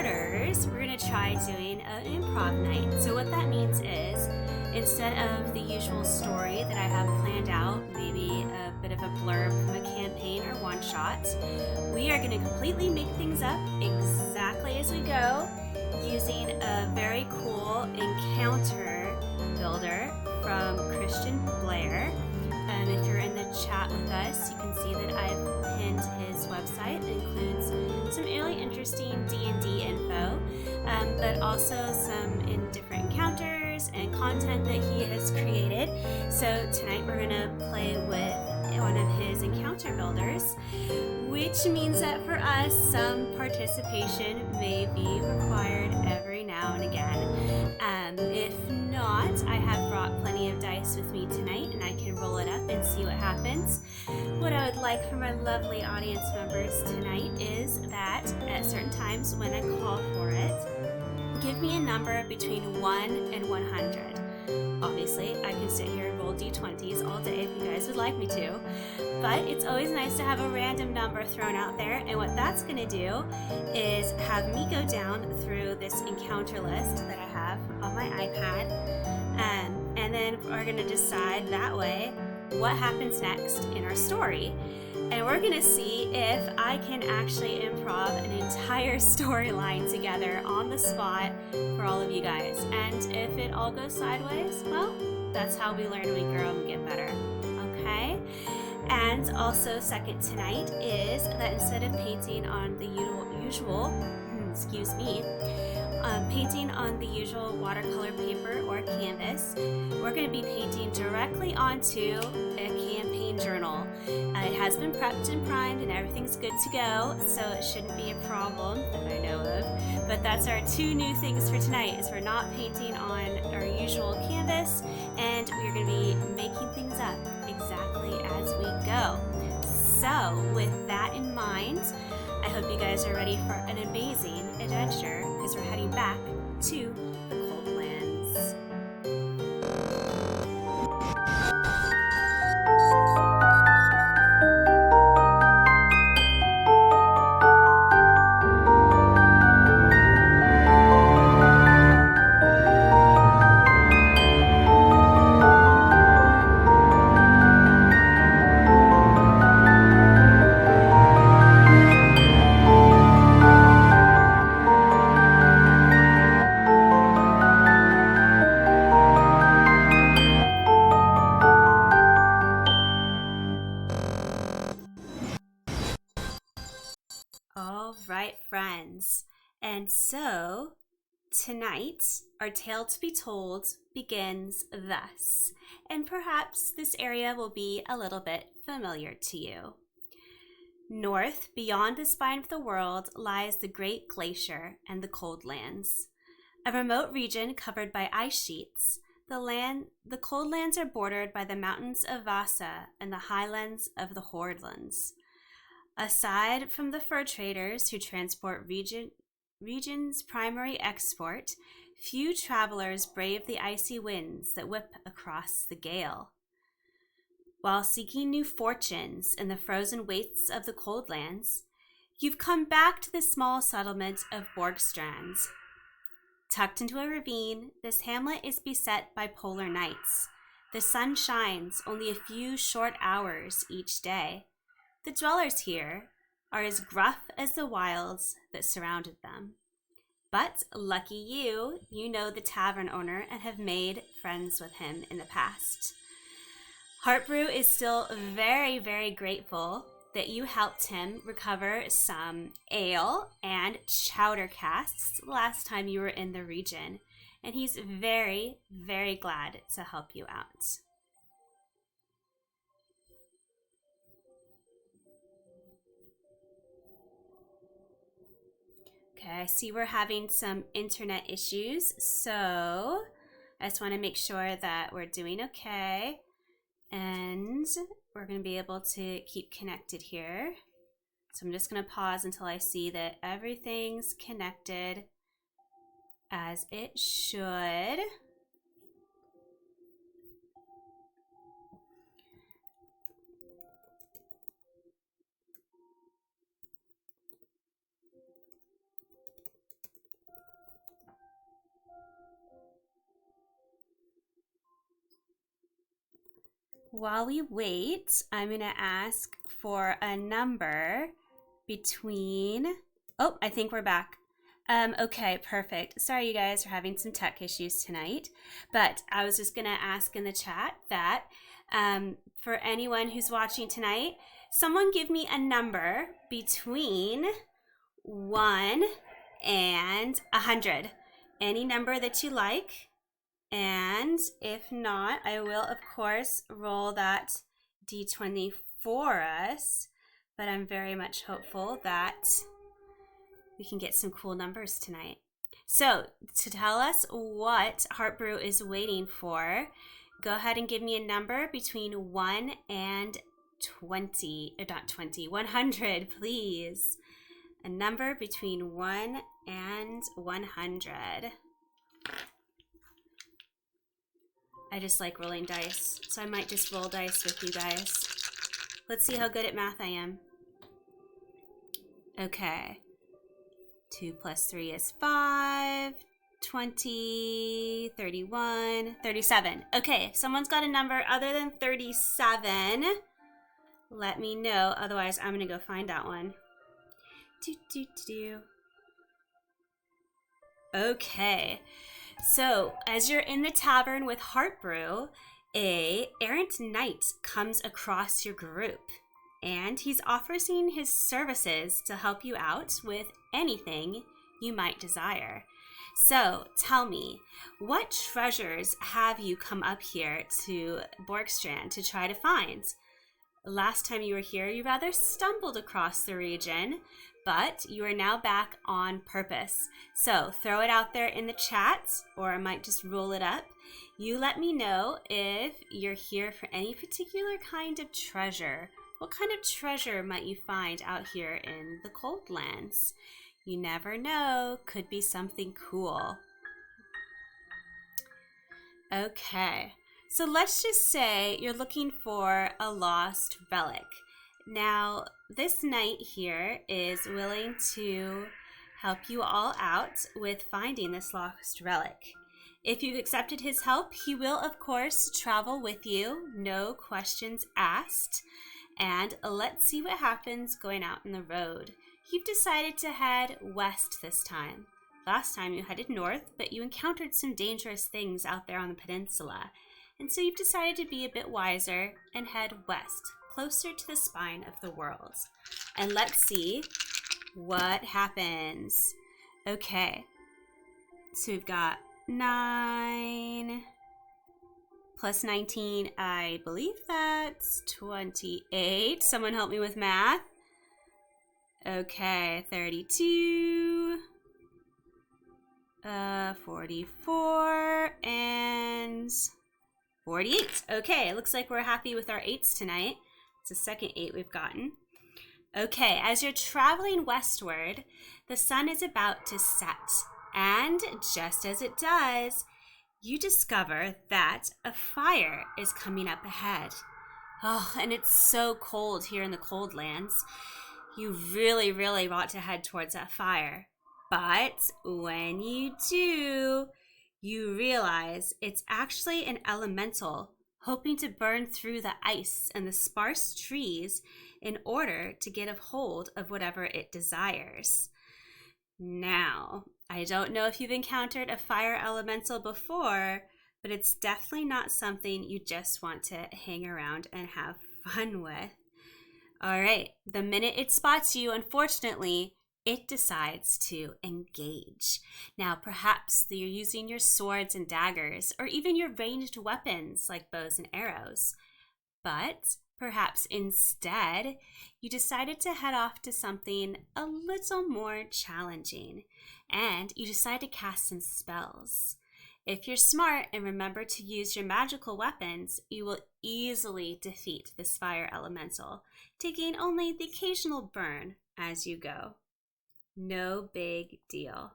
starters, we're going to try doing an improv night. So what that means is, instead of the usual story that I have planned out, maybe a bit of a blurb from a campaign or one shot, we are going to completely make things up exactly as we go, using a very cool encounter builder from Christian Blair. If you're in the chat with us, you can see that I've pinned his website. It includes some really interesting D&D info, but also some different encounters and content that he has created. So tonight we're going to play with one of his encounter builders, which means that for us, some participation may be required every now and again. If not, I have brought plenty of dice with me tonight, and I can roll it up and see what happens. What I would like from our lovely audience members tonight is that at certain times when I call for it, give me a number between 1 and 100. Obviously, I can sit here and roll d20s all day if you guys would like me to, but it's always nice to have a random number thrown out there, and what that's going to do is have me go down through this encounter list that I have on my iPad, and then we're going to decide that way what happens next in our story. And we're going to see if I can actually improv an entire storyline together on the spot for all of you guys. And if it all goes sideways, well, that's how we learn, we grow, and we get better. Okay? And also second tonight is that instead of painting on the usual painting on the usual watercolor paper or canvas, we're going to be painting directly onto a campaign journal. It has been prepped and primed and everything's good to go, so it shouldn't be a problem that I know of. But that's our two new things for tonight, is we're not painting on our usual canvas, and we're going to be making things up exactly as we go. So with that in mind, I hope you guys are ready for an amazing adventure, because we're heading back to the cold lands. All right, friends. And so tonight, our tale to be told begins thus, and perhaps this area will be a little bit familiar to you. North, beyond the spine of the world, lies the Great Glacier and the cold lands. A remote region covered by ice sheets, the cold lands are bordered by the mountains of Vasa and the highlands of the Hordlands. Aside from the fur traders who transport region's primary export, few travelers brave the icy winds that whip across the gale. While seeking new fortunes in the frozen wastes of the cold lands, you've come back to the small settlement of Borgstrands. Tucked into a ravine, this hamlet is beset by polar nights. The sun shines only a few short hours each day. The dwellers here are as gruff as the wilds that surrounded them. But lucky you know the tavern owner and have made friends with him in the past. Heartbrew is still very, very grateful that you helped him recover some ale and chowder casks last time you were in the region, and he's very, very glad to help you out. Okay, I see we're having some internet issues, so I just want to make sure that we're doing okay, and we're going to be able to keep connected here. So I'm just going to pause until I see that everything's connected as it should. While we wait, I'm going to ask for a number between... Oh, I think we're back. Okay, perfect. Sorry you guys are having some tech issues tonight, but I was just going to ask in the chat that for anyone who's watching tonight, someone give me a number between 1 and 100. Any number that you like. And if not, I will, of course, roll that D20 for us. But I'm very much hopeful that we can get some cool numbers tonight. So, to tell us what Heart Brew is waiting for, go ahead and give me a number between 1 and 20, or not 20, 100, please. A number between 1 and 100. I just like rolling dice, so I might just roll dice with you guys. Let's see how good at math I am. Okay. 2 plus 3 is 5, 20, 31, 37. Okay, if someone's got a number other than 37, let me know. Otherwise, I'm going to go find that one. Okay. So, as you're in the tavern with Heart Brew, a errant knight comes across your group, and he's offering his services to help you out with anything you might desire. So, tell me, what treasures have you come up here to Borgstrand to try to find? Last time you were here, you rather stumbled across the region, but you are now back on purpose. So throw it out there in the chat, or I might just roll it up. You let me know if you're here for any particular kind of treasure. What kind of treasure might you find out here in the Cold Lands? You never know, could be something cool. Okay, so let's just say you're looking for a lost relic. Now, this knight here is willing to help you all out with finding this lost relic. If you've accepted his help, he will, of course, travel with you, no questions asked. And let's see what happens going out on the road. You've decided to head west this time. Last time you headed north, but you encountered some dangerous things out there on the peninsula. And so you've decided to be a bit wiser and head west, closer to the spine of the world. And let's see what happens. Okay, so we've got 9 plus 19, I believe that's 28. Someone help me with math. Okay, 32, 44, and 48. Okay, it looks like we're happy with our 8s tonight. It's the second 8 we've gotten. Okay, as you're traveling westward, the sun is about to set. And just as it does, you discover that a fire is coming up ahead. Oh, and it's so cold here in the Cold Lands. You really, really want to head towards that fire. But when you do, you realize it's actually an elemental hoping to burn through the ice and the sparse trees in order to get a hold of whatever it desires. Now, I don't know if you've encountered a fire elemental before, but it's definitely not something you just want to hang around and have fun with. All right, the minute it spots you, unfortunately, it decides to engage. Now, perhaps you're using your swords and daggers, or even your ranged weapons like bows and arrows. But perhaps instead, you decided to head off to something a little more challenging, and you decide to cast some spells. If you're smart and remember to use your magical weapons, you will easily defeat this fire elemental, taking only the occasional burn as you go. No big deal.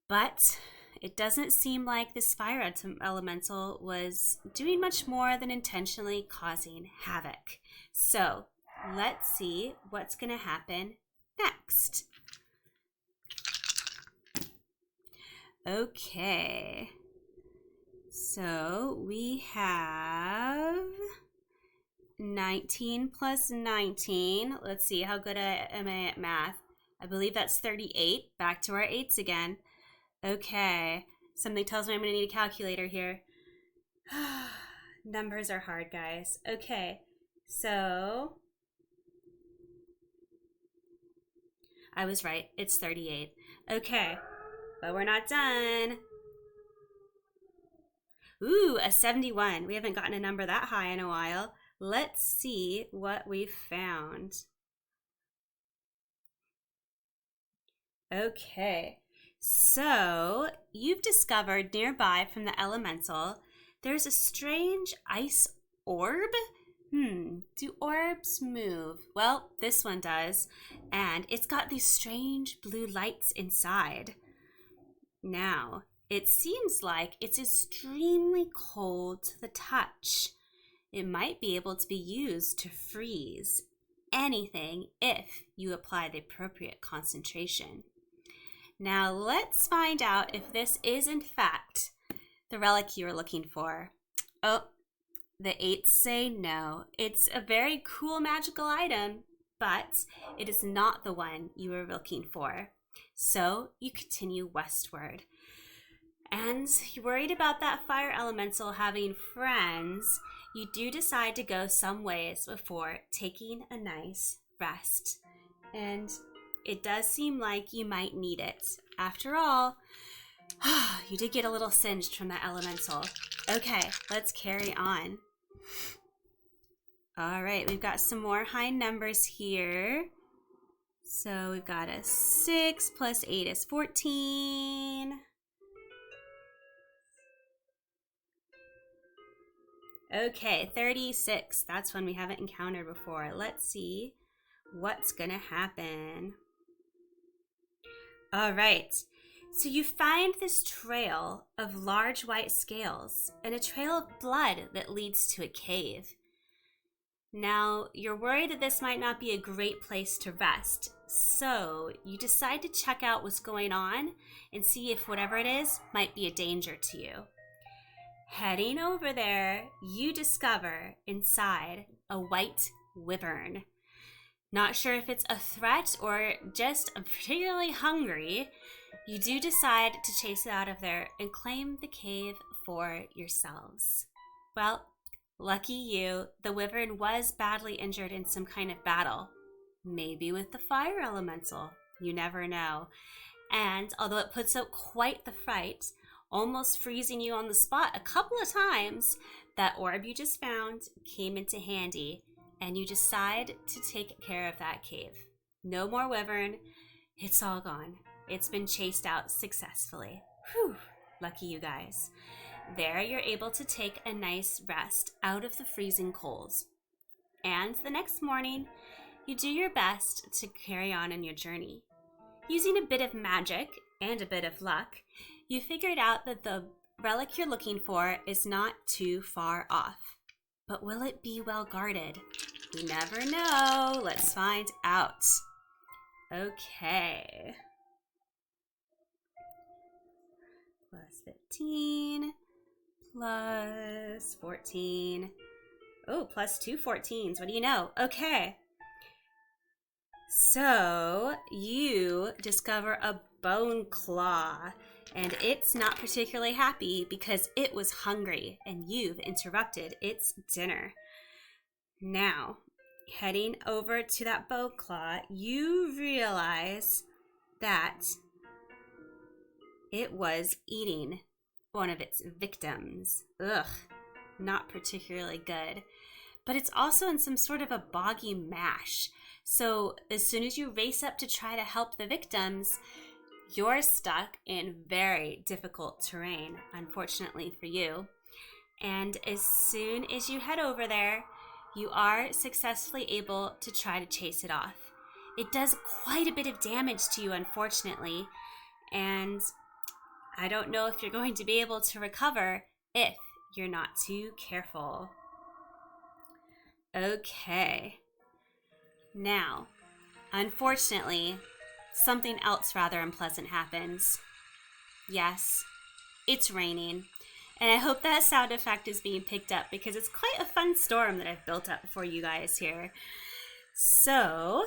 But it doesn't seem like this fire elemental was doing much more than intentionally causing havoc. So let's see what's going to happen next. Okay. So we have 19 plus 19. Let's see, how good am I at math? I believe that's 38. Back to our eights again. Okay, something tells me I'm going to need a calculator here. Numbers are hard, guys. Okay, so I was right. It's 38. Okay, but we're not done. Ooh, a 71. We haven't gotten a number that high in a while. Let's see what we found. Okay, so you've discovered nearby from the elemental, there's a strange ice orb. Do orbs move? Well, this one does, and it's got these strange blue lights inside. Now, it seems like it's extremely cold to the touch. It might be able to be used to freeze anything if you apply the appropriate concentration. Now let's find out if this is in fact the relic you were looking for. Oh, the eights say no. It's a very cool magical item, but it is not the one you were looking for. So you continue westward. And you're worried about that fire elemental having friends, you do decide to go some ways before taking a nice rest. And it does seem like you might need it. After all, you did get a little singed from that elemental. Okay, let's carry on. All right, we've got some more high numbers here. So we've got a 6 plus 8 is 14. Okay, 36. That's one we haven't encountered before. Let's see what's gonna happen. All right, so you find this trail of large white scales and a trail of blood that leads to a cave. Now, you're worried that this might not be a great place to rest, so you decide to check out what's going on and see if whatever it is might be a danger to you. Heading over there, you discover inside a white wyvern. Not sure if it's a threat or just particularly hungry, you do decide to chase it out of there and claim the cave for yourselves. Well, lucky you, the wyvern was badly injured in some kind of battle. Maybe with the fire elemental. You never know. And although it puts up quite the fright, almost freezing you on the spot a couple of times, that orb you just found came into handy, and you decide to take care of that cave. No more wyvern. It's all gone. It's been chased out successfully. Whew, lucky you guys. There you're able to take a nice rest out of the freezing colds. And the next morning, you do your best to carry on in your journey. Using a bit of magic and a bit of luck, you figured out that the relic you're looking for is not too far off. But will it be well guarded? We never know. Let's find out. Okay. Plus 15, plus 14. Oh, plus 2 14s. What do you know? Okay. So you discover a bone claw, and it's not particularly happy because it was hungry and you've interrupted its dinner. Now, heading over to that bone claw, you realize that it was eating one of its victims. Ugh, not particularly good. But it's also in some sort of a boggy mash. So as soon as you race up to try to help the victims, you're stuck in very difficult terrain, unfortunately for you. And as soon as you head over there, you are successfully able to try to chase it off. It does quite a bit of damage to you, unfortunately, and I don't know if you're going to be able to recover if you're not too careful. Okay. Now, unfortunately, something else rather unpleasant happens. Yes, it's raining. And I hope that sound effect is being picked up because it's quite a fun storm that I've built up for you guys here. So,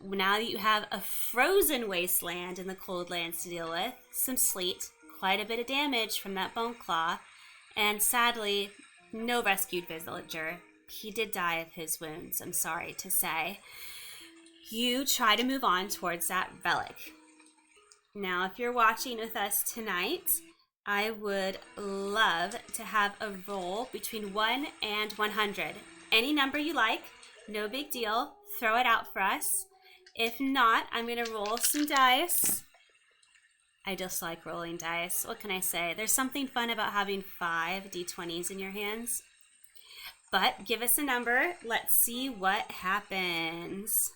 now that you have a frozen wasteland in the cold lands to deal with, some sleet, quite a bit of damage from that bone claw, and sadly, no rescued villager. He did die of his wounds, I'm sorry to say. You try to move on towards that relic. Now, if you're watching with us tonight, I would love to have a roll between 1 and 100. Any number you like, no big deal. Throw it out for us. If not, I'm going to roll some dice. I just like rolling dice. What can I say? There's something fun about having 5 d20s in your hands. But give us a number. Let's see what happens.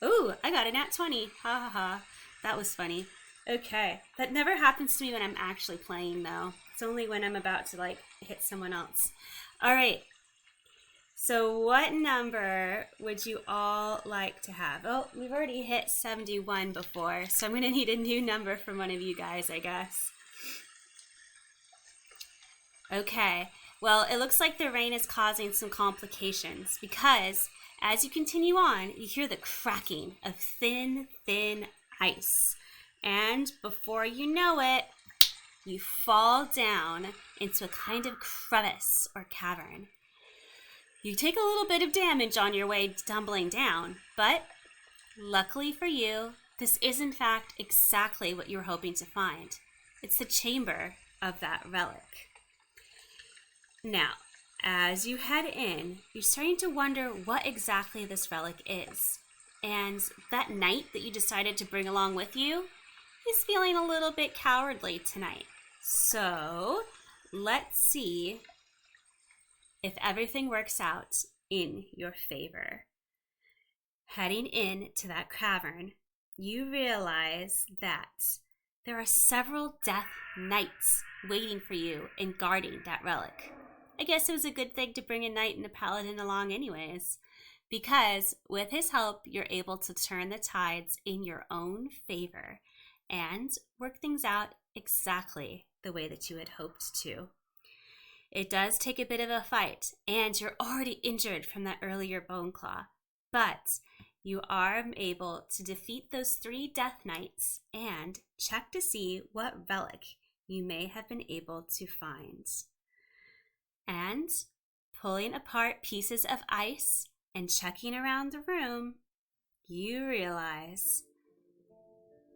Ooh, I got a nat 20. Ha ha ha. That was funny. Okay. That never happens to me when I'm actually playing, though. It's only when I'm about to, hit someone else. All right. So what number would you all like to have? Oh, we've already hit 71 before, so I'm going to need a new number from one of you guys, I guess. Okay. Well, it looks like the rain is causing some complications because as you continue on, you hear the cracking of thin, thin ice. And before you know it, you fall down into a kind of crevice or cavern. You take a little bit of damage on your way tumbling down, but luckily for you, this is in fact exactly what you were hoping to find. It's the chamber of that relic. Now, as you head in, you're starting to wonder what exactly this relic is. And that knight that you decided to bring along with you is feeling a little bit cowardly tonight. So, let's see if everything works out in your favor. Heading into that cavern, you realize that there are several death knights waiting for you and guarding that relic. I guess it was a good thing to bring a knight and a paladin along anyways, because with his help, you're able to turn the tides in your own favor and work things out exactly the way that you had hoped to. It does take a bit of a fight, and you're already injured from that earlier bone claw, but you are able to defeat those 3 death knights and check to see what relic you may have been able to find. And pulling apart pieces of ice and checking around the room, you realize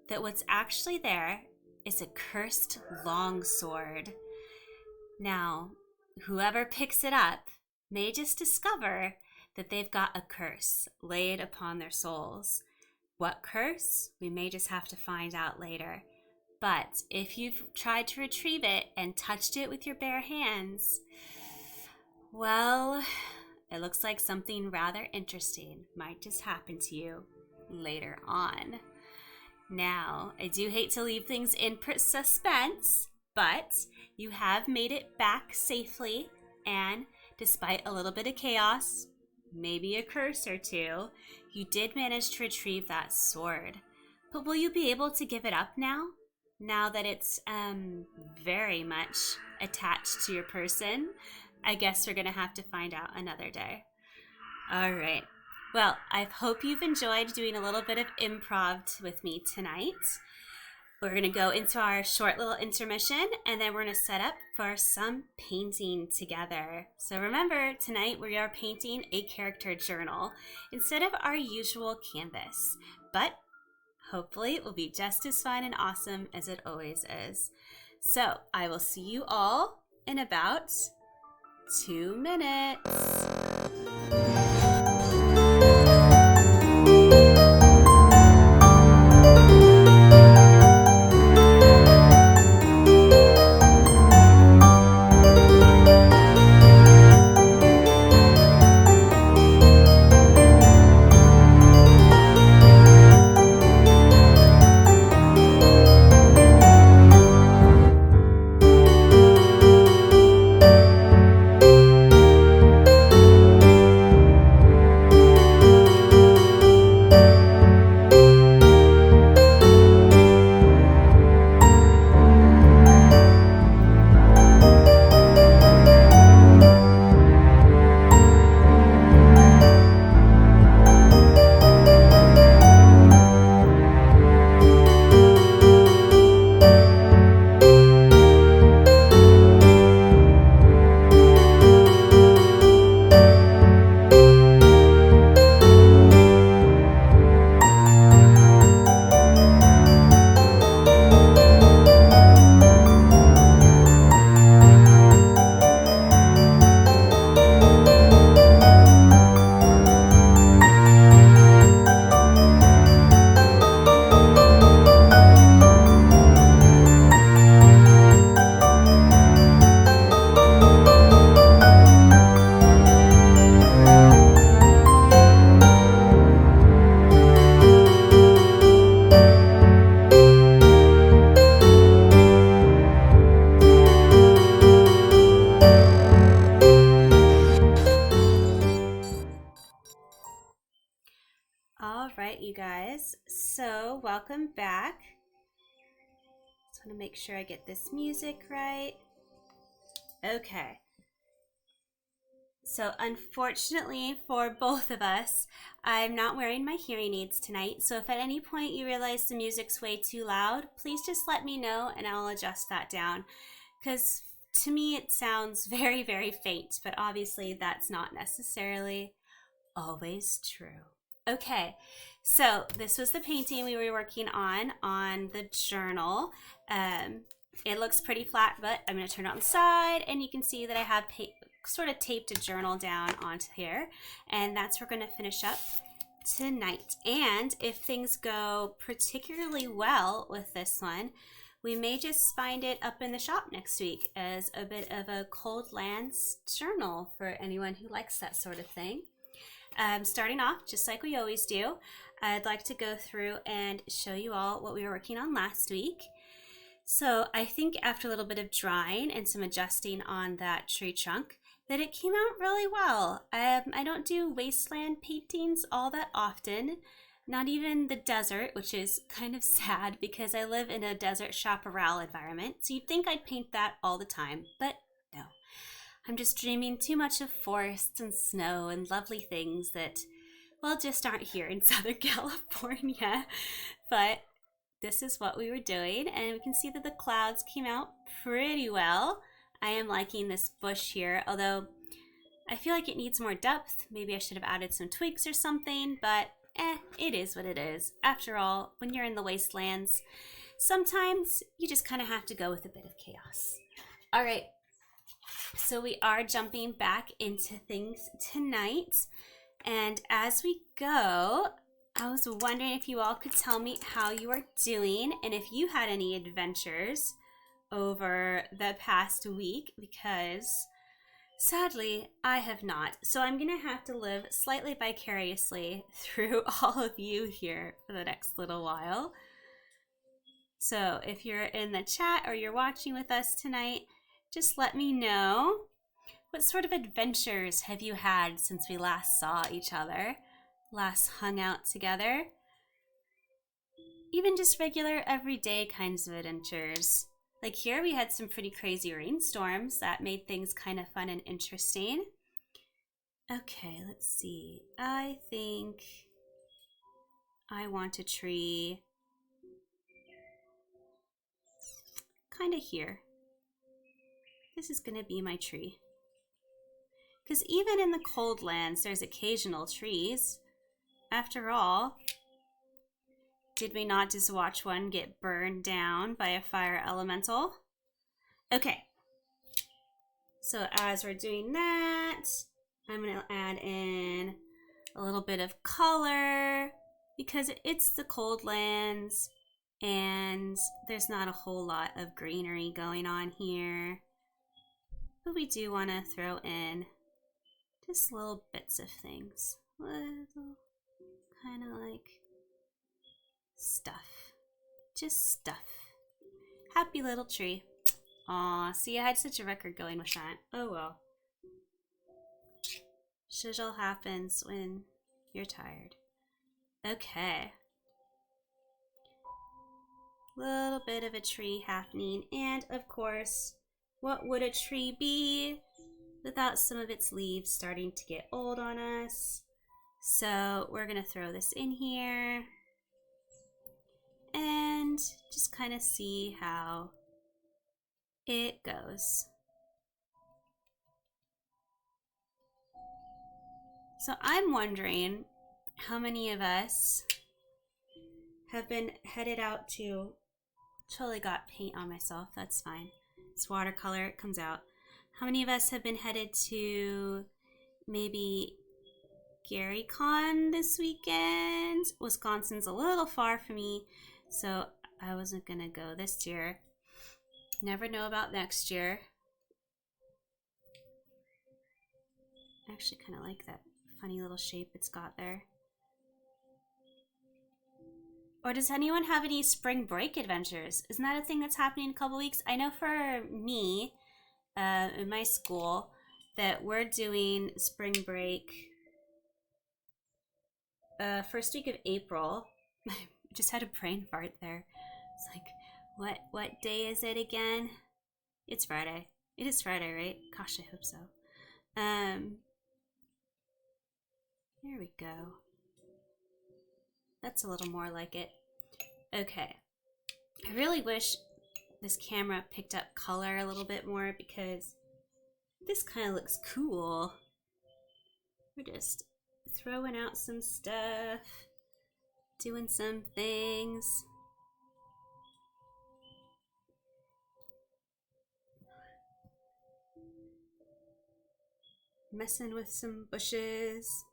that what's actually there is a cursed longsword. Now, whoever picks it up may just discover that they've got a curse laid upon their souls. What curse? We may just have to find out later. But if you've tried to retrieve it and touched it with your bare hands, well, it looks like something rather interesting might just happen to you later on. Now, I do hate to leave things in suspense, but you have made it back safely, and despite a little bit of chaos, maybe a curse or two, you did manage to retrieve that sword. But will you be able to give it up now? Now that it's very much attached to your person? I guess we're going to have to find out another day. All right. Well, I hope you've enjoyed doing a little bit of improv with me tonight. We're going to go into our short little intermission, and then we're going to set up for some painting together. So remember, tonight we are painting a character journal instead of our usual canvas. But hopefully it will be just as fun and awesome as it always is. So I will see you all in about 2 minutes. welcome back. Just want to make sure I get this music right. Okay. So unfortunately for both of us, I'm not wearing my hearing aids tonight. So if at any point you realize the music's way too loud, please just let me know and I'll adjust that down. Because to me it sounds very, very faint, but obviously that's not necessarily always true. Okay, so this was the painting we were working on the journal. It looks pretty flat, but I'm going to turn it on the side and you can see that I have sort of taped a journal down onto here, and that's what we're going to finish up tonight. And if things go particularly well with this one, we may just find it up in the shop next week as a bit of a cold lands journal for anyone who likes that sort of thing. Starting off, just like we always do, I'd like to go through and show you all what we were working on last week. So I think after a little bit of drying and some adjusting on that tree trunk, that it came out really well. I don't do wasteland paintings all that often, not even the desert, which is kind of sad because I live in a desert chaparral environment, so you'd think I'd paint that all the time, but no. I'm just dreaming too much of forests and snow and lovely things that, well, just aren't here in Southern California. But this is what we were doing, and we can see that the clouds came out pretty well. I am liking this bush here, although I feel like it needs more depth. Maybe I should have added some twigs or something, but it is what it is. After all, when you're in the wastelands, sometimes you just kind of have to go with a bit of chaos. All right, so we are jumping back into things tonight, and as we go, I was wondering if you all could tell me how you are doing and if you had any adventures over the past week, because sadly I have not. So I'm gonna have to live slightly vicariously through all of you here for the next little while. So if you're in the chat or you're watching with us tonight, just let me know, what sort of adventures have you had since we last saw each other, last hung out together? Even just regular everyday kinds of adventures. Like here we had some pretty crazy rainstorms that made things kind of fun and interesting. Okay, let's see. I think I want a tree kind of here. This is going to be my tree. Because even in the cold lands, there's occasional trees. After all, did we not just watch one get burned down by a fire elemental? Okay. So as we're doing that, I'm going to add in a little bit of color because it's the cold lands and there's not a whole lot of greenery going on here. But we do want to throw in just little bits of things. Little kind of like stuff. Just stuff. Happy little tree. Aw, see, I had such a record going with that. Oh well. Shizzle happens when you're tired. Okay. Little bit of a tree happening. And of course, what would a tree be without some of its leaves starting to get old on us? So we're gonna throw this in here and just kind of see how it goes. So I'm wondering how many of us have been headed out to, totally got paint on myself, that's fine. It's watercolor, it comes out. How many of us have been headed to maybe GaryCon this weekend? Wisconsin's a little far for me, so I wasn't gonna go this year. Never know about next year. I actually kind of like that funny little shape it's got there. Or does anyone have any spring break adventures? Isn't that a thing that's happening in a couple weeks? I know for me, in my school, that we're doing spring break first week of April. just had a brain fart there. It's like, what day is it again? It's Friday. It is Friday, right? Gosh, I hope so. There we go. That's a little more like it. Okay. I really wish this camera picked up color a little bit more because this kind of looks cool. We're just throwing out some stuff, doing some things. Messing with some bushes.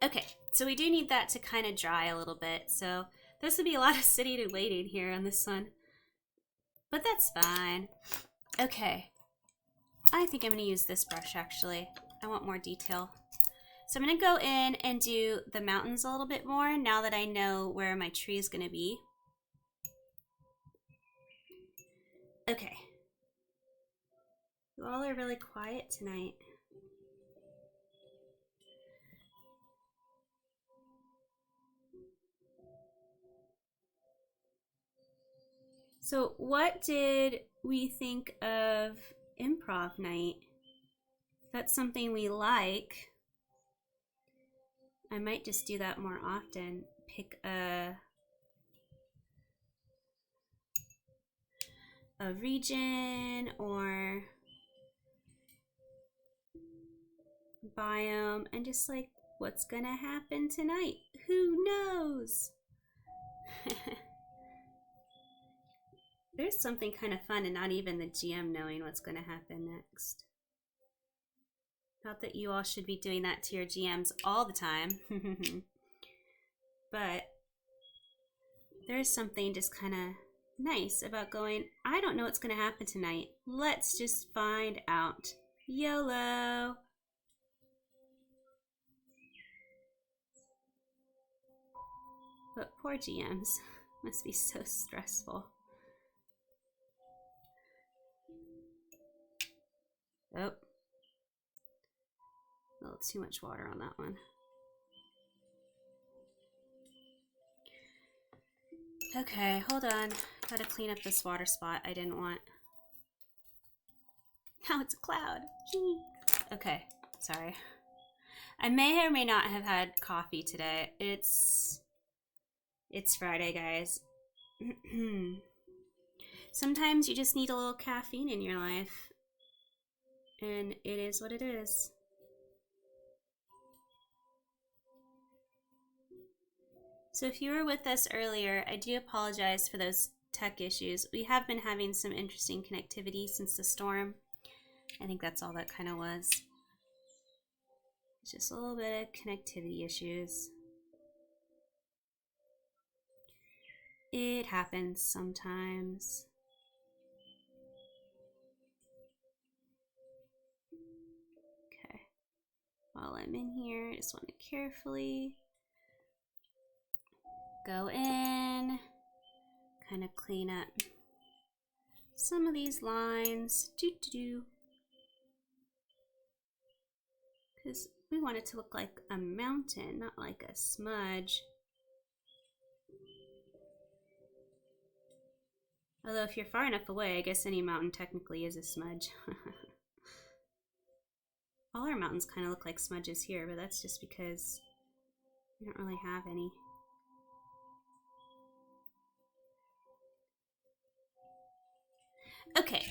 Okay, so we do need that to kind of dry a little bit. So there's gonna be a lot of sitting and waiting here on this one, but that's fine. Okay, I think I'm gonna use this brush actually. I want more detail. So I'm gonna go in and do the mountains a little bit more now that I know where my tree is gonna be. Okay. You all are really quiet tonight. So what did we think of improv night? If that's something we like, I might just do that more often. Pick a region or biome and just like, what's gonna happen tonight? Who knows? There's something kind of fun in not even the GM knowing what's gonna happen next. Not that you all should be doing that to your GMs all the time. But there's something just kind of nice about going, I don't know what's gonna happen tonight. Let's just find out. YOLO! But poor GMs must be so stressful. Oh. A little too much water on that one. Okay, hold on. Gotta clean up this water spot I didn't want. Now it's a cloud. Okay, sorry. I may or may not have had coffee today. It's Friday, guys. Sometimes you just need a little caffeine in your life. And it is what it is. So if you were with us earlier, I do apologize for those tech issues. We have been having some interesting connectivity since the storm. I think that's all that kind of was. It's just a little bit of connectivity issues. It happens sometimes. Okay. While I'm in here, I just want to carefully go in, kind of clean up some of these lines, because we want it to look like a mountain, not like a smudge. Although if you're far enough away, I guess any mountain technically is a smudge. All our mountains kind of look like smudges here, but that's just because we don't really have any. Okay.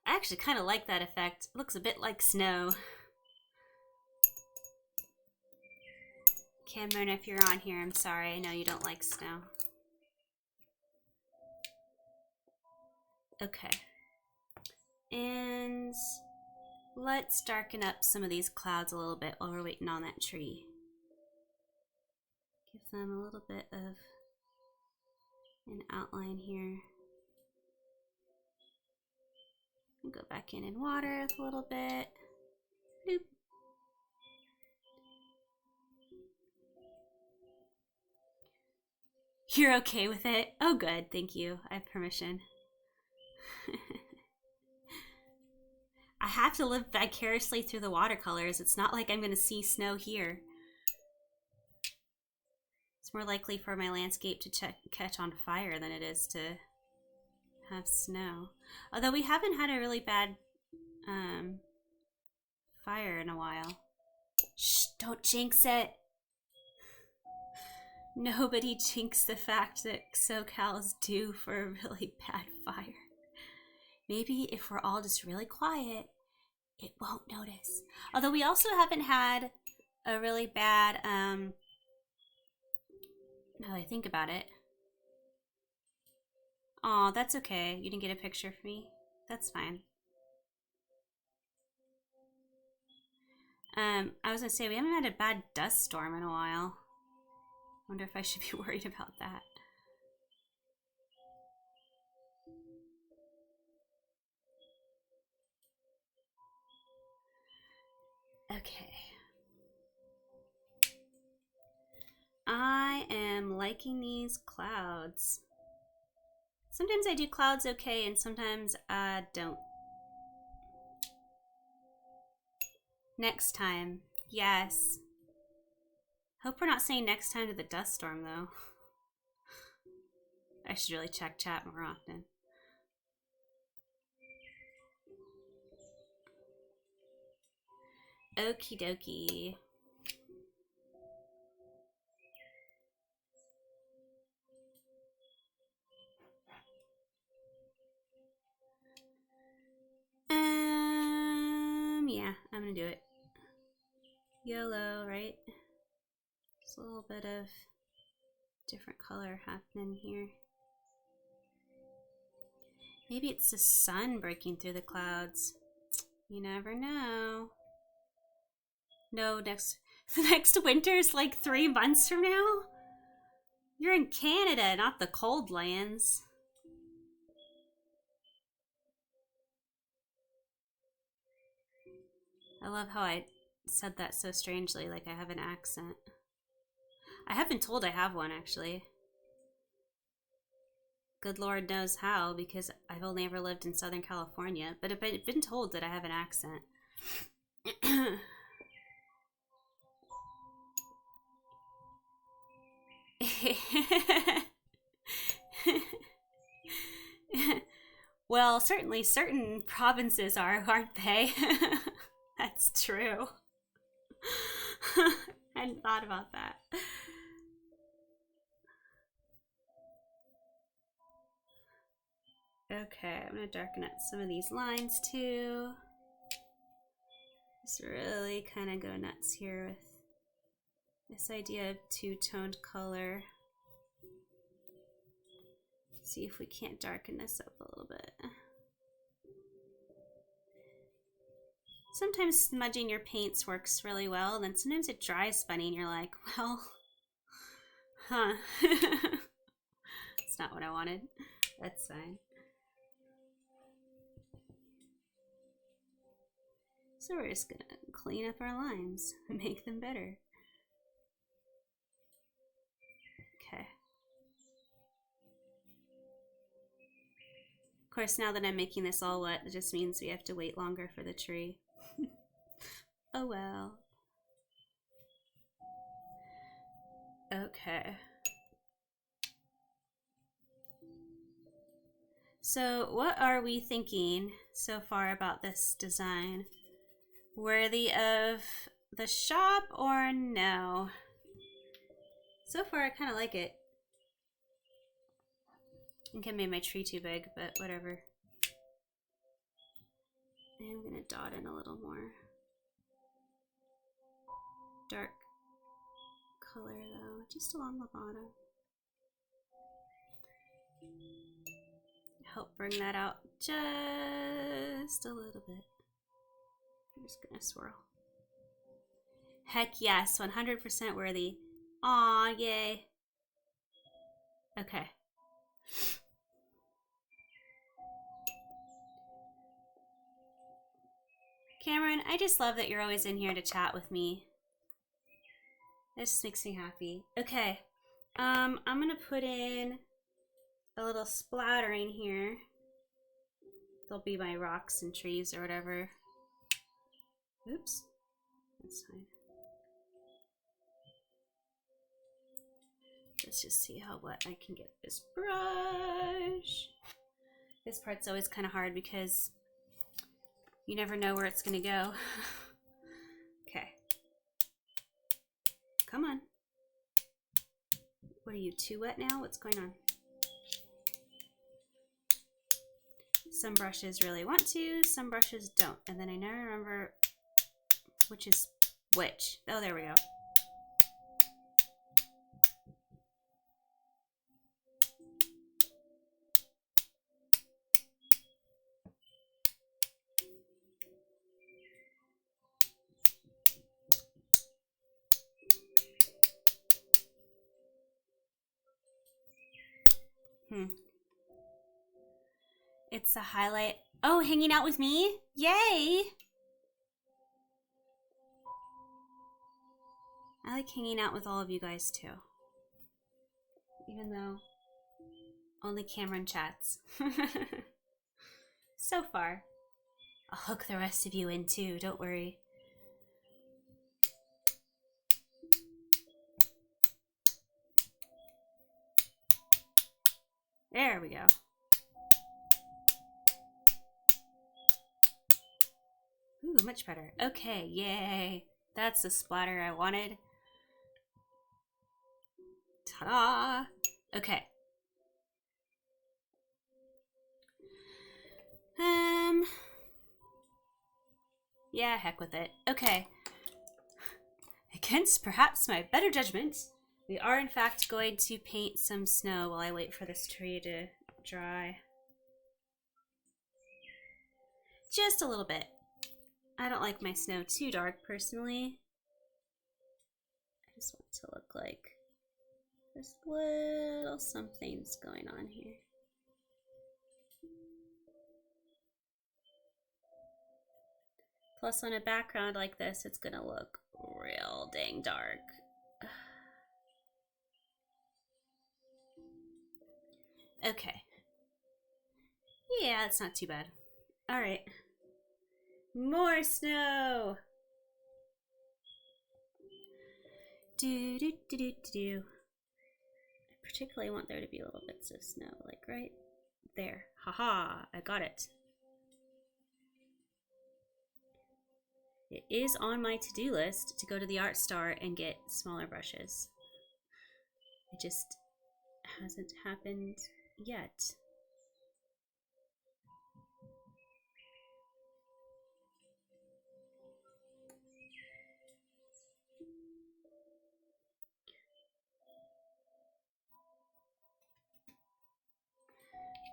I actually kind of like that effect. It looks a bit like snow. Cameron, if you're on here, I'm sorry. I know you don't like snow. Okay. And let's darken up some of these clouds a little bit while we're waiting on that tree. Give them a little bit of an outline here. And go back in and water with a little bit. Bloop. You're okay with it? Oh good, thank you. I have permission. I have to live vicariously through the watercolors. It's not like I'm going to see snow here. It's more likely for my landscape to catch on fire than it is to have snow. Although we haven't had a really bad fire in a while. Shh, don't jinx it. Nobody jinx the fact that SoCal's due for a really bad fire. Maybe if we're all just really quiet, it won't notice. Although we also haven't had a really bad, now that I think about it. Aw, that's okay. You didn't get a picture for me. That's fine. I was gonna say, we haven't had a bad dust storm in a while. Wonder if I should be worried about that. Okay. I am liking these clouds. Sometimes I do clouds okay, and sometimes I don't. Next time. Yes. Hope we're not saying next time to the dust storm, though. I should really check chat more often. Okie dokie. Yeah, I'm gonna do it. YOLO, right? Just a little bit of different color happening here. Maybe it's the sun breaking through the clouds. You never know. No, the next winter's like 3 months from now? You're in Canada, not the cold lands. I love how I said that so strangely, like I have an accent. I have been told I have one, actually. Good Lord knows how, because I've only ever lived in Southern California, but I've been told that I have an accent. Well, certainly certain provinces are, aren't they? That's true. I hadn't thought about that. Okay, I'm gonna darken up some of these lines too. Just really kind of go nuts here with this idea of two-toned color. See if we can't darken this up a little bit. Sometimes smudging your paints works really well, then sometimes it dries funny and you're like, well, huh. It's not what I wanted. That's fine. So we're just gonna clean up our lines and make them better. Okay. Of course, now that I'm making this all wet, it just means we have to wait longer for the tree. Oh well. Okay. So what are we thinking so far about this design? Worthy of the shop or no? So far I kind of like it. I think I made my tree too big, but whatever. I'm gonna dot in a little more dark color though, just along the bottom. Help bring that out just a little bit. I'm just gonna swirl. Heck yes, 100% worthy. Aw, yay. Okay. Cameron, I just love that you're always in here to chat with me. This just makes me happy. Okay. I'm gonna put in a little splattering here. There'll be my rocks and trees or whatever. Oops. That's fine. let's just see how wet I can get this brush. This part's always kind of hard because you never know where it's gonna go. Okay. Come on. What are you, too wet now? What's going on? Some brushes really want to, some brushes don't. And then I never remember which is which. Oh, there we go. It's a highlight. Oh, hanging out with me? Yay! I like hanging out with all of you guys too. Even though only Cameron chats. So far. I'll hook the rest of you in too, don't worry. There we go. Ooh, much better. Okay, yay. That's the splatter I wanted. Ta-da! Okay. Yeah, heck with it. Okay. Against perhaps my better judgment, we are in fact going to paint some snow while I wait for this tree to dry. Just a little bit. I don't like my snow too dark, personally. I just want it to look like there's little something's going on here. Plus, on a background like this, it's gonna look real dang dark. Okay. Yeah, it's not too bad. Alright. More snow! Do do do do do. I particularly want there to be little bits of snow, like right there. Haha, I got it. It is on my to-do list to go to the art star and get smaller brushes. It just hasn't happened yet.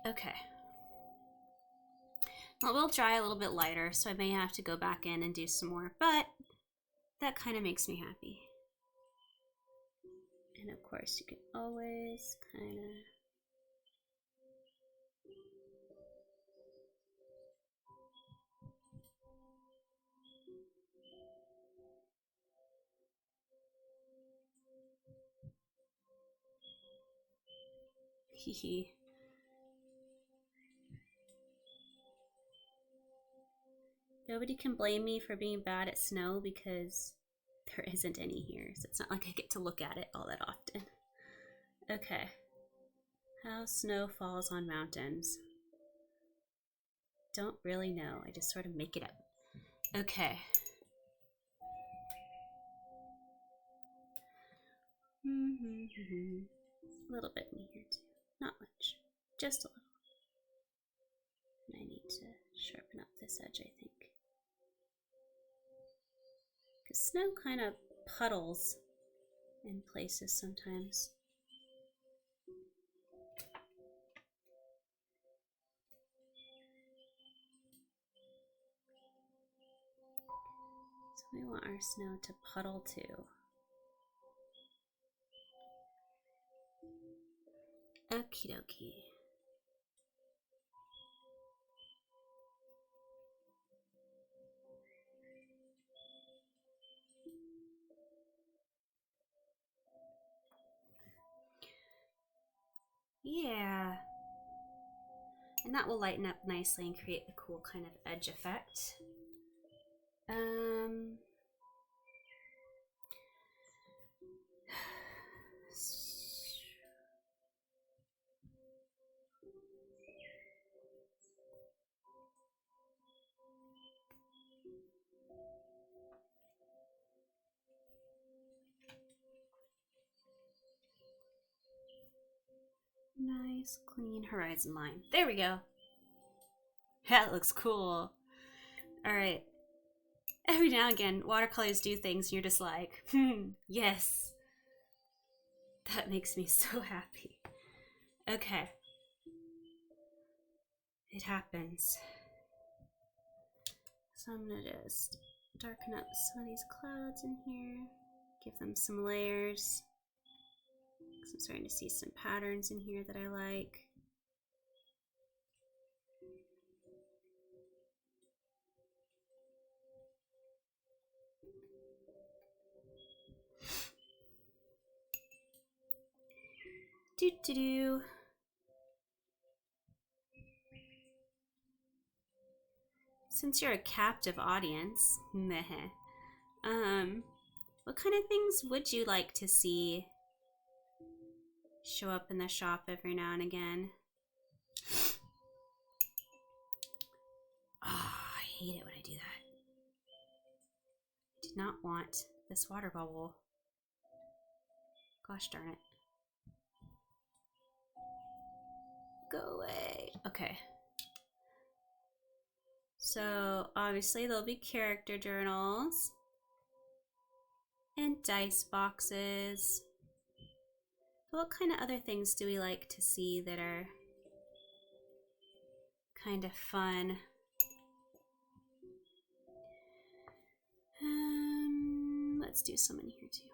Okay. Well, it will dry a little bit lighter, so I may have to go back in and do some more, but that kind of makes me happy. And of course, you can always kind of... Hehe. Nobody can blame me for being bad at snow because there isn't any here, so it's not like I get to look at it all that often. Okay. How snow falls on mountains. Don't really know. I just sort of make it up. Okay. A little bit in here too. Not much. Just a little. And I need to sharpen up this edge, I think. Because snow kind of puddles in places sometimes. So we want our snow to puddle too. Okie dokie. Yeah. And that will lighten up nicely and create the cool kind of edge effect. Nice, clean horizon line. There we go. That looks cool. All right. Every now and again, watercolors do things and you're just like, yes. That makes me so happy. Okay. It happens. So I'm gonna just darken up some of these clouds in here. Give them some layers. I'm starting to see some patterns in here that I like. Do. Since you're a captive audience, meh. What kind of things would you like to see show up in the shop every now and again? Oh, I hate it when I do that. I did not want this water bubble. Gosh darn it. Go away. Okay. So obviously there'll be character journals and dice boxes. But what kind of other things do we like to see that are kind of fun? Let's do some in here too.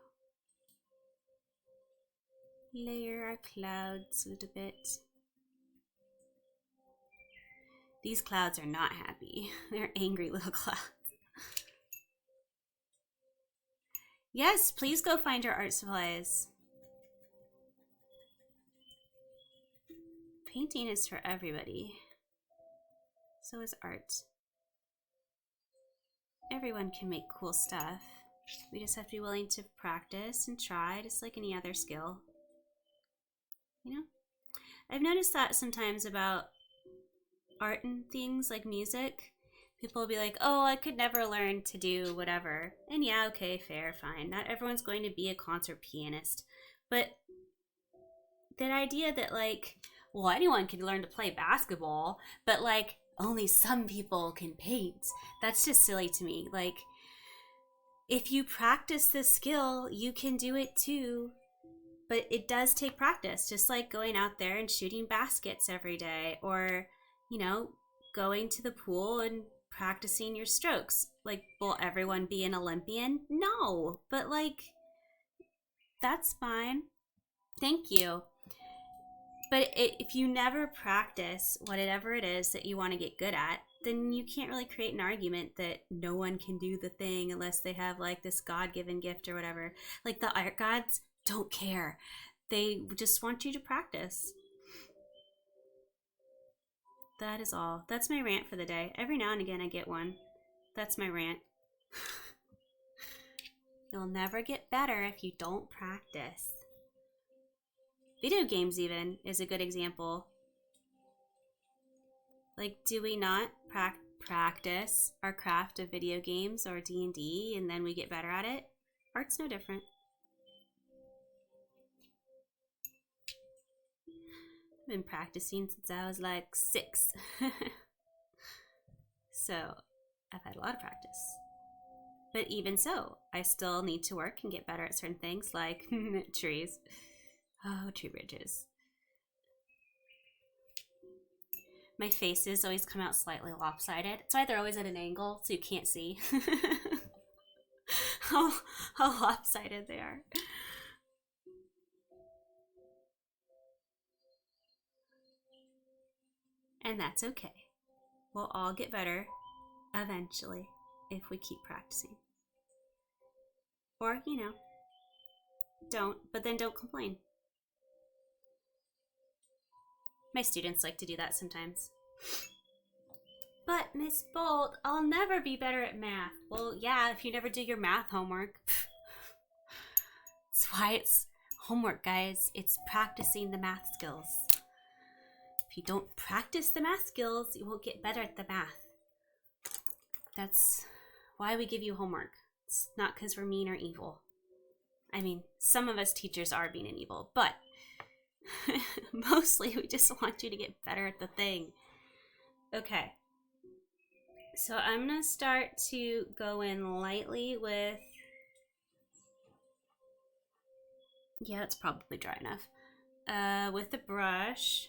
Layer our clouds a little bit. These clouds are not happy. They're angry little clouds. Yes, please go find your art supplies. Painting is for everybody. So is art. Everyone can make cool stuff. We just have to be willing to practice and try, just like any other skill. You know? I've noticed that sometimes about art and things like music. People will be like, oh, I could never learn to do whatever. And yeah, okay, fair, fine. Not everyone's going to be a concert pianist. But that idea that like, well, anyone can learn to play basketball, but like only some people can paint. That's just silly to me. Like, if you practice this skill, you can do it too. But it does take practice, just like going out there and shooting baskets every day, or, you know, going to the pool and practicing your strokes. Like, will everyone be an Olympian? No, but like, that's fine. Thank you. But if you never practice whatever it is that you want to get good at, then you can't really create an argument that no one can do the thing unless they have like this God-given gift or whatever. Like the art gods don't care. They just want you to practice. That is all. That's my rant for the day. Every now and again I get one. That's my rant. You'll never get better if you don't practice. Video games even is a good example. Like, do we not practice our craft of video games or D&D and then we get better at it? Art's no different. I've been practicing since I was like 6. So I've had a lot of practice. But even so, I still need to work and get better at certain things like trees. Oh, tree bridges. My faces always come out slightly lopsided. It's why they're always at an angle so you can't see how lopsided they are. And that's okay. We'll all get better eventually if we keep practicing. Or, you know, don't, but then don't complain. My students like to do that sometimes. But Miss Bolt, I'll never be better at math. Well, yeah, if you never do your math homework. That's why it's homework, guys. It's practicing the math skills. If you don't practice the math skills, you won't get better at the math. That's why we give you homework. It's not because we're mean or evil. I mean, some of us teachers are mean and evil, but Mostly, we just want you to get better at the thing. Okay. So I'm going to start to go in lightly with... Yeah, it's probably dry enough. With the brush.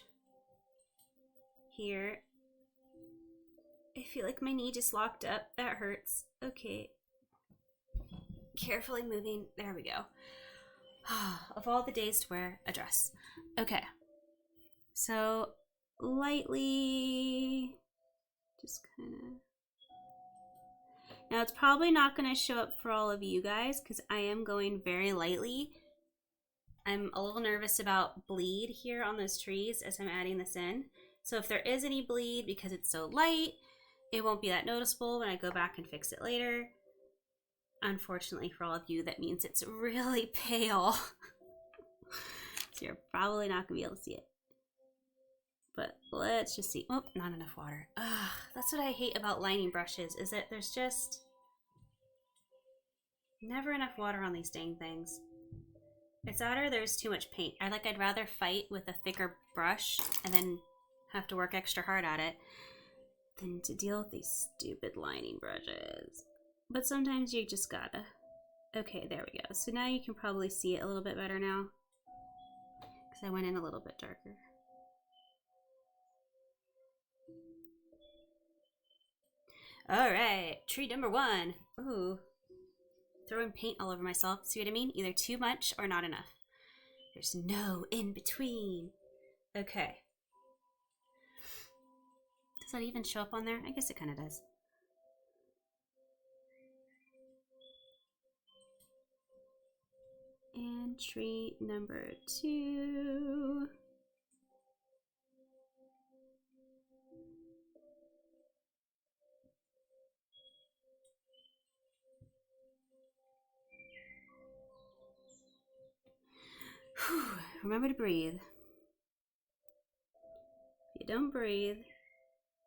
Here. I feel like my knee just locked up. That hurts. Okay. Carefully moving. There we go. Of all the days to wear a dress. Okay. So, lightly... Just kind of... Now, it's probably not going to show up for all of you guys because I am going very lightly. I'm a little nervous about bleed here on those trees as I'm adding this in. So if there is any bleed because it's so light, it won't be that noticeable when I go back and fix it later. Unfortunately for all of you, that means it's really pale. So you're probably not going to be able to see it. But let's just see. Oh, not enough water. Ugh, that's what I hate about lining brushes, is that there's just never enough water on these dang things. It's that or there's too much paint. I'd rather fight with a thicker brush and then have to work extra hard at it than to deal with these stupid lining brushes. But sometimes you just gotta. Okay, there we go. So now you can probably see it a little bit better now. Because I went in a little bit darker. Alright, tree number 1. Ooh. Throwing paint all over myself. See what I mean? Either too much or not enough. There's no in between. Okay. Does that even show up on there? I guess it kind of does. And tree number 2. Whew. Remember to breathe. If you don't breathe,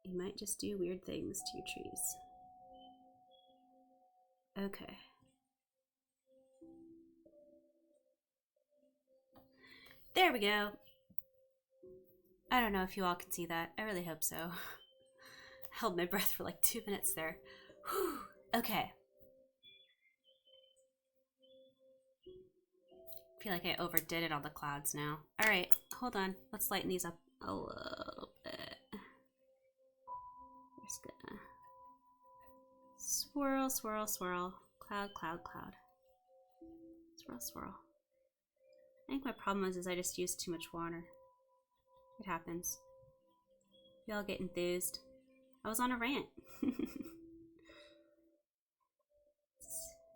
you might just do weird things to your trees. Okay. There we go. I don't know if you all can see that. I really hope so. Held my breath for like 2 minutes there. Whew. Okay. I feel like I overdid it on the clouds now. Alright, hold on. Let's lighten these up a little bit. Just gonna swirl, swirl, swirl. Cloud, cloud, cloud. Swirl, swirl. I think my problem is I just used too much water. It happens. Y'all get enthused. I was on a rant.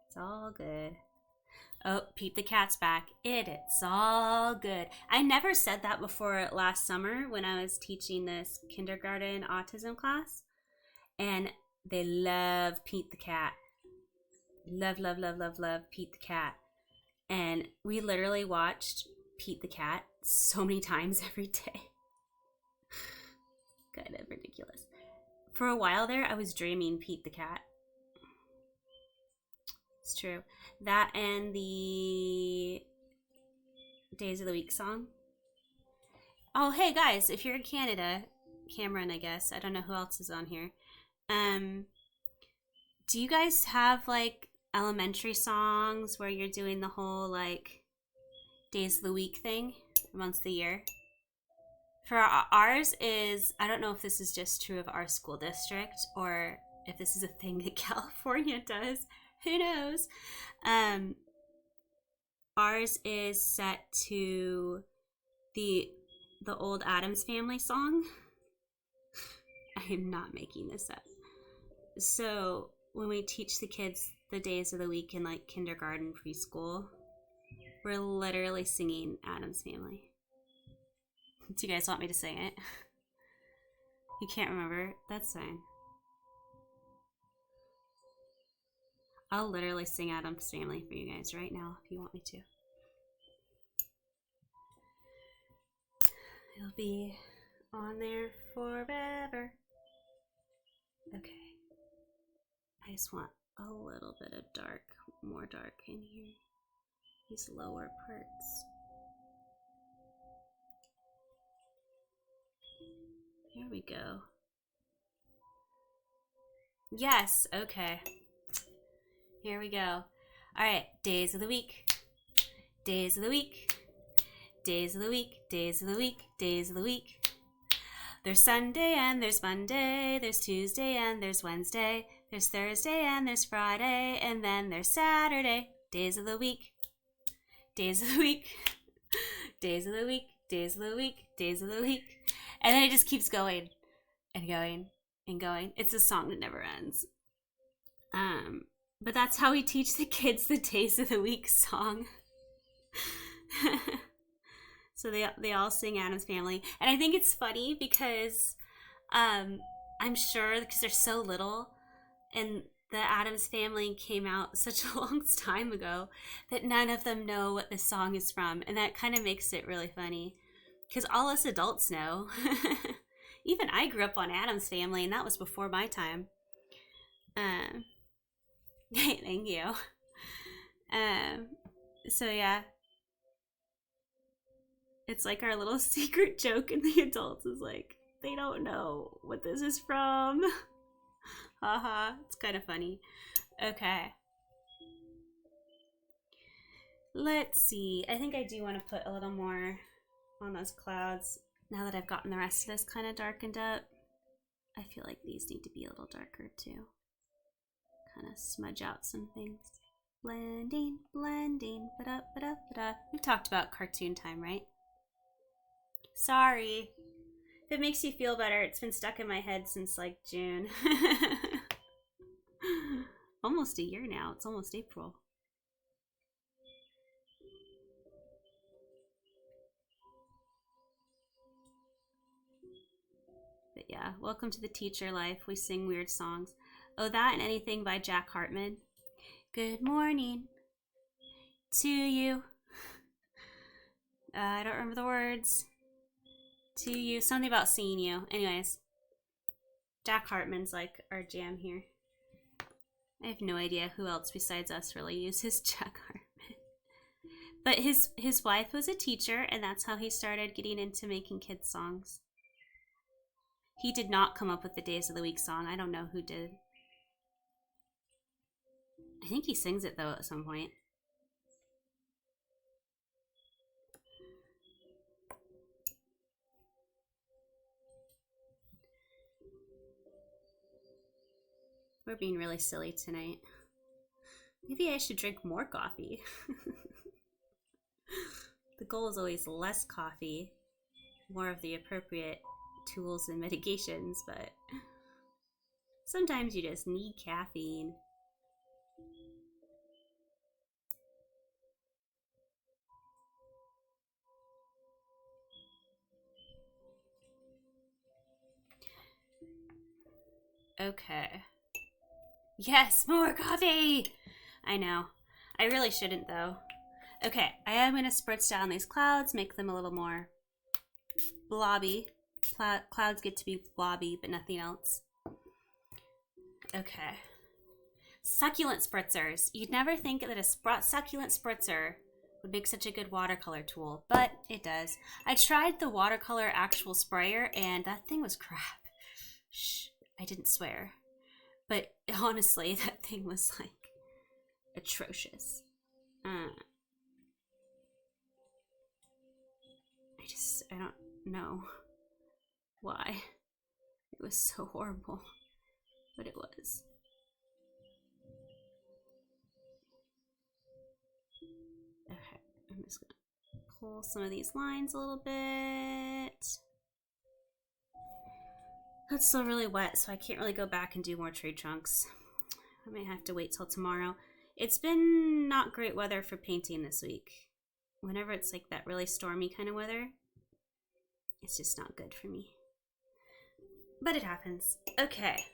It's all good. Oh, Peep the Cat's back. It's all good. I never said that before last summer when I was teaching this kindergarten autism class. And they love Pete the Cat. Love, love, love, love, love Pete the Cat. And we literally watched Pete the Cat so many times every day. Kind of ridiculous. For a while there, I was dreaming Pete the Cat. It's true. That and the Days of the Week song. Oh, hey guys, if you're in Canada, Cameron, I guess. I don't know who else is on here. Do you guys have like elementary songs where you're doing the whole like Days of the Week thing once a year? For ours is, I don't know if this is just true of our school district or if this is a thing that California does. Who knows? Ours is set to the old Addams Family song. I am not making this up. So when we teach the kids the days of the week in like kindergarten, preschool, we're literally singing Addams Family. Do you guys want me to sing it? You can't remember? That's fine. I'll literally sing Addams Family for you guys right now if you want me to. It'll be on there forever. Okay. I just want a little bit of dark, more dark in here. These lower parts. Here we go. Yes, okay. Here we go. All right, days of the week. Days of the week. Days of the week. Days of the week. Days of the week. There's Sunday and there's Monday. There's Tuesday and there's Wednesday. There's Thursday and there's Friday. And then there's Saturday. Days of the week. Days of the week. Days of the week. Days of the week. Days of the week. And then it just keeps going and going and going. It's a song that never ends. But that's how we teach the kids the days of the week song. So they all sing Addams Family. And I think it's funny because I'm sure because they're so little and the Addams Family came out such a long time ago that none of them know what this song is from. And that kind of makes it really funny. Because all us adults know. Even I grew up on Addams Family, and that was before my time. Thank you. So yeah. It's like our little secret joke, and the adults is like, they don't know what this is from. Haha, it's kind of funny. Okay. Let's see. I think I do want to put a little more on those clouds. Now that I've gotten the rest of this kind of darkened up, I feel like these need to be a little darker too. Kind of smudge out some things. Blending, blending, ba-da, ba-da, ba-da. We've talked about cartoon time, right? Sorry. If it makes you feel better, it's been stuck in my head since like June. Almost a year now. It's almost April. But yeah, welcome to the teacher life. We sing weird songs. Oh, that and anything by Jack Hartman. Good morning to you. I don't remember the words. To you. Something about seeing you. Anyways. Jack Hartman's like our jam here. I have no idea who else besides us really uses Jack Hartman. But his wife was a teacher, and that's how he started getting into making kids songs. He did not come up with the Days of the Week song. I don't know who did. I think he sings it, though, at some point. We're being really silly tonight. Maybe I should drink more coffee. The goal is always less coffee, more of the appropriate tools and medications, but sometimes you just need caffeine. Okay. Yes, more coffee! I know. I really shouldn't, though. Okay, I am going to spritz down these clouds, make them a little more blobby. Clouds get to be blobby, but nothing else. Okay. Succulent spritzers. You'd never think that a succulent spritzer would make such a good watercolor tool, but it does. I tried the watercolor actual sprayer, and that thing was crap. Shh, I didn't swear. But honestly, that thing was like atrocious. I don't know why. It was so horrible, but it was. Okay, I'm just gonna pull some of these lines a little bit. It's still really wet, so I can't really go back and do more tree trunks. I might have to wait till tomorrow. It's been not great weather for painting this week. Whenever it's like that really stormy kind of weather, it's just not good for me. But it happens. Okay.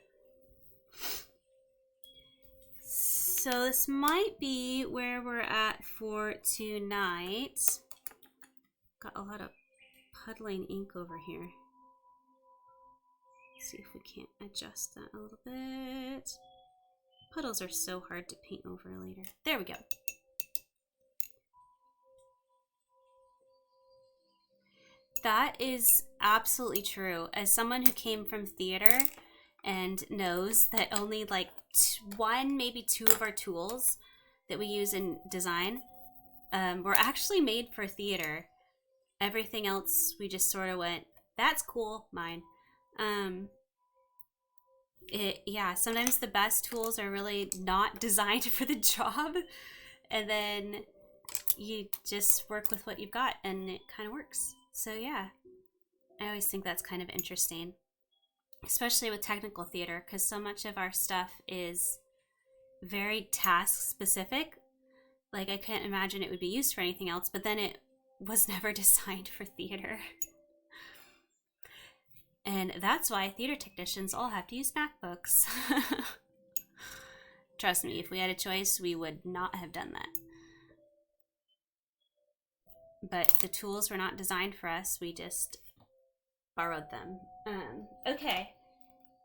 So this might be where we're at for tonight. Got a lot of puddling ink over here. Let's see if we can't adjust that a little bit. Puddles are so hard to paint over later. There we go. That is absolutely true. As someone who came from theater and knows that only like one, maybe two of our tools that we use in design were actually made for theater. Everything else, we just sort of went, that's cool, mine. Yeah, sometimes the best tools are really not designed for the job, and then you just work with what you've got and it kind of works. So yeah, I always think that's kind of interesting, especially with technical theater, because so much of our stuff is very task specific. Like, I can't imagine it would be used for anything else, but then it was never designed for theater. And that's why theater technicians all have to use MacBooks. Trust me, if we had a choice, we would not have done that. But the tools were not designed for us, we just borrowed them. Okay,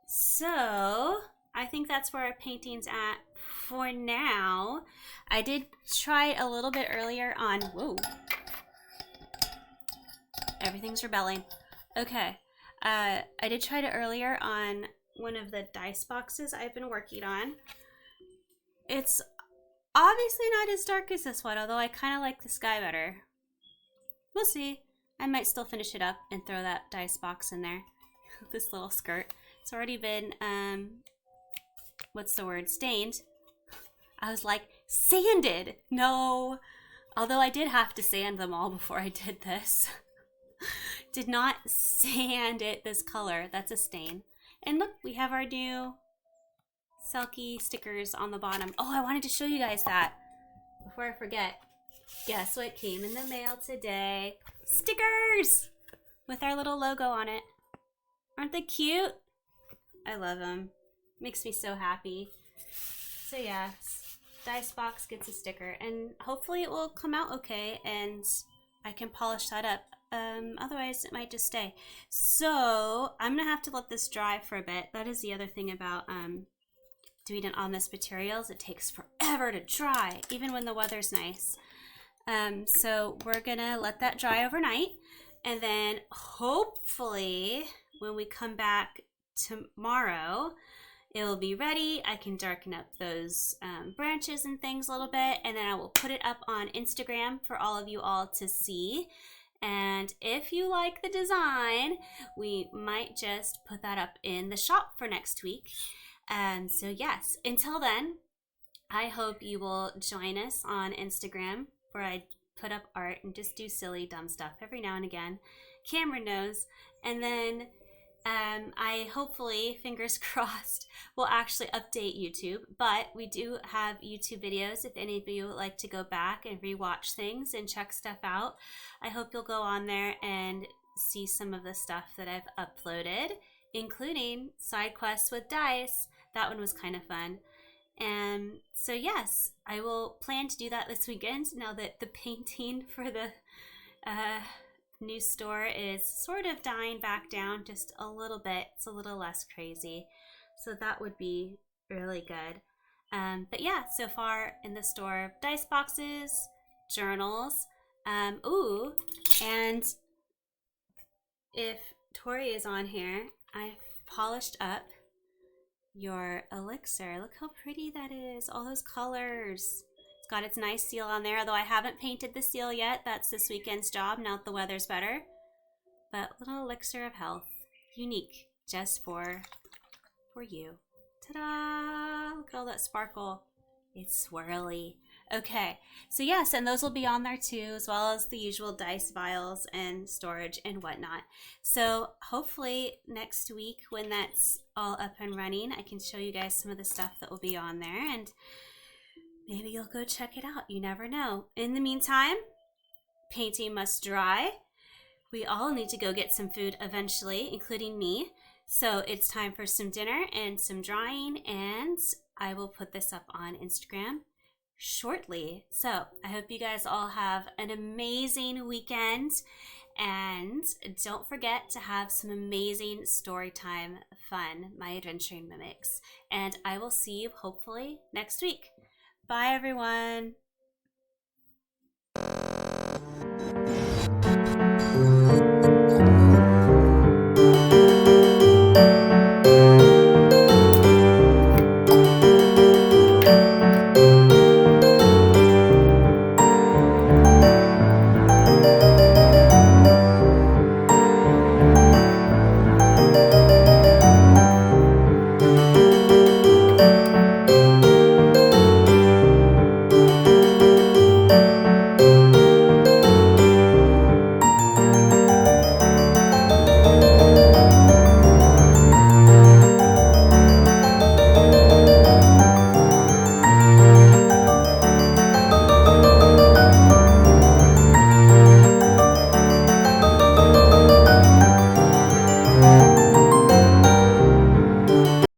so I think that's where our painting's at for now. I did try a little bit earlier on, whoa. Everything's rebelling. Okay, I did try it earlier on one of the dice boxes I've been working on. It's obviously not as dark as this one, although I kind of like the sky better. We'll see. I might still finish it up and throw that dice box in there. This little skirt. It's already been, what's the word? Stained. I was like, sanded! No! Although I did have to sand them all before I did this. Did not sand it this color. That's a stain. And look, we have our new Selkie stickers on the bottom. Oh, I wanted to show you guys that before I forget. Guess what came in the mail today? Stickers! With our little logo on it. Aren't they cute? I love them. Makes me so happy. So yeah, dice box gets a sticker, and hopefully it will come out okay and I can polish that up. Otherwise it might just stay. So I'm gonna have to let this dry for a bit. That is the other thing about doing it on this materials. It takes forever to dry, even when the weather's nice. So we're gonna let that dry overnight, and then hopefully when we come back tomorrow, it'll be ready. I can darken up those branches and things a little bit, and then I will put it up on Instagram for all of you all to see. And if you like the design, we might just put that up in the shop for next week. So yes, until then, I hope you will join us on Instagram, where I put up art and just do silly, dumb stuff every now and again. Cameron knows. And then I hopefully, fingers crossed, will actually update YouTube. But we do have YouTube videos if any of you would like to go back and rewatch things and check stuff out. I hope you'll go on there and see some of the stuff that I've uploaded, including side quests with dice. That one was kind of fun. And so yes, I will plan to do that this weekend now that the painting for the new store is sort of dying back down just a little bit. It's a little less crazy. So that would be really good. But yeah, so far in the store, dice boxes, journals, ooh, and if Tori is on here, I've polished up your elixir. Look how pretty that is. All those colors. It's got its nice seal on there, although I haven't painted the seal yet. That's this weekend's job now that the weather's better. But little elixir of health. Unique. Just for you. Ta-da! Look at all that sparkle. It's swirly. Okay, so yes, and those will be on there too, as well as the usual dice vials and storage and whatnot. So hopefully next week, when that's all up and running, I can show you guys some of the stuff that will be on there, and maybe you'll go check it out. You never know. In the meantime, painting must dry. We all need to go get some food eventually, including me. So it's time for some dinner and some drying, and I will put this up on Instagram shortly. So I hope you guys all have an amazing weekend, and don't forget to have some amazing story time fun, my adventuring mimics, and I will see you hopefully next week. Bye everyone.